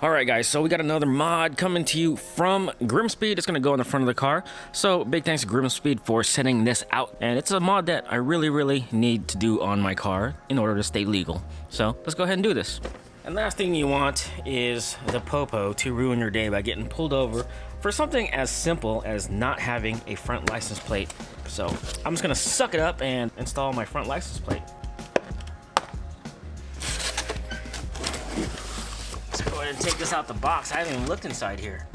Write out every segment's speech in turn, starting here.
Alright guys, so we got another mod coming to you from Grimmspeed. It's going to go in the front of the car. So big thanks to Grimmspeed for sending this out. And it's a mod that I really need to do on my car in order to stay legal. So let's go ahead and do this. And last thing you want is the popo to ruin your day by getting pulled over for something as simple as not having a front license plate. So I'm just going to suck it up and install my front license plate. Go ahead and take this out the box. I haven't even looked inside here.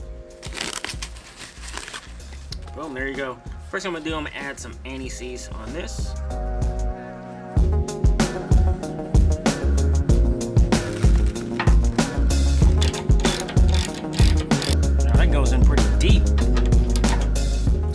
Boom, there you go. First thing I'm gonna do, I'm gonna add some anti-seize on this. Now that goes in pretty deep.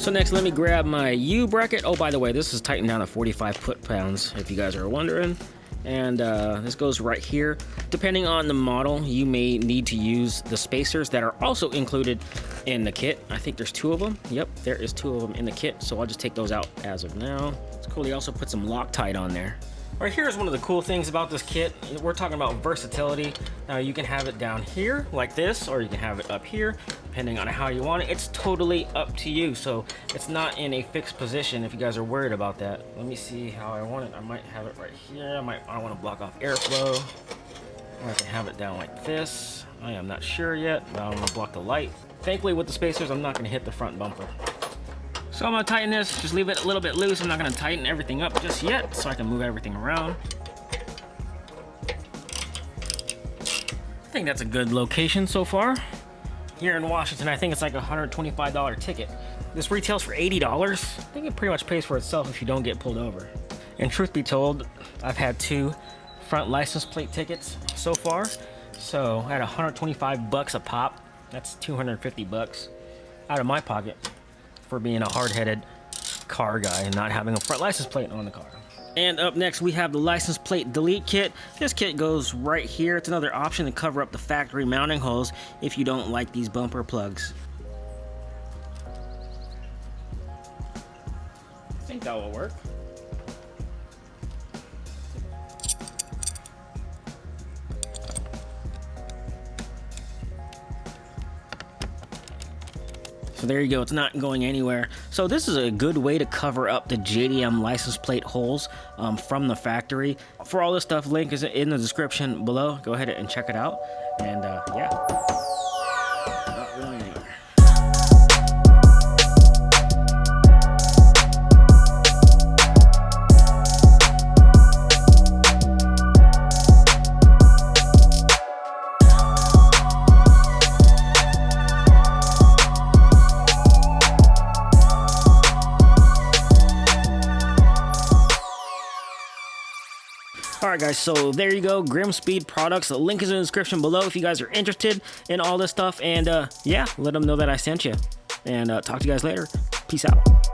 So next, let me grab my U bracket. Oh, by the way, this is tightened down to 45 foot-pounds, if you guys are wondering. And this goes right here. Depending on the model, you may need to use the spacers that are also included in the kit. I think there's 2 of them. Yep, there is 2 of them in the kit, so I'll just take those out as of now. It's cool, they also put some Loctite on there. All right, here's one of the cool things about this kit. We're talking about versatility. Now you can have it down here like this, or you can have it up here, depending on how you want it. It's totally up to you, so it's not in a fixed position if you guys are worried about that. Let me see how I want it. I might have it right here. I don't want to block off airflow. Or I can have it down like this. I am not sure yet, but I don't want to block the light. Thankfully with the spacers, I'm not going to hit the front bumper. So I'm going to tighten this, just leave it a little bit loose. I'm not going to tighten everything up just yet, so I can move everything around. I think that's a good location so far. Here in Washington, I think it's like a $125 ticket. This retails for $80. I think it pretty much pays for itself if you don't get pulled over. And truth be told, I've had 2 front license plate tickets so far. So at 125 bucks a pop, that's 250 bucks out of my pocket for being a hard-headed car guy and not having a front license plate on the car. And up next, we have the license plate delete kit. This kit goes right here. It's another option to cover up the factory mounting holes if you don't like these bumper plugs. I think that will work. So there you go, it's not going anywhere. So this is a good way to cover up the JDM license plate holes from the factory. For all this stuff, link is in the description below. Go ahead and check it out. And yeah. Not going anywhere. Alright guys, so there you go, Grimmspeed products. The link is in the description below if you guys are interested in all this stuff. And yeah, let them know that I sent you. And talk to you guys later. Peace out.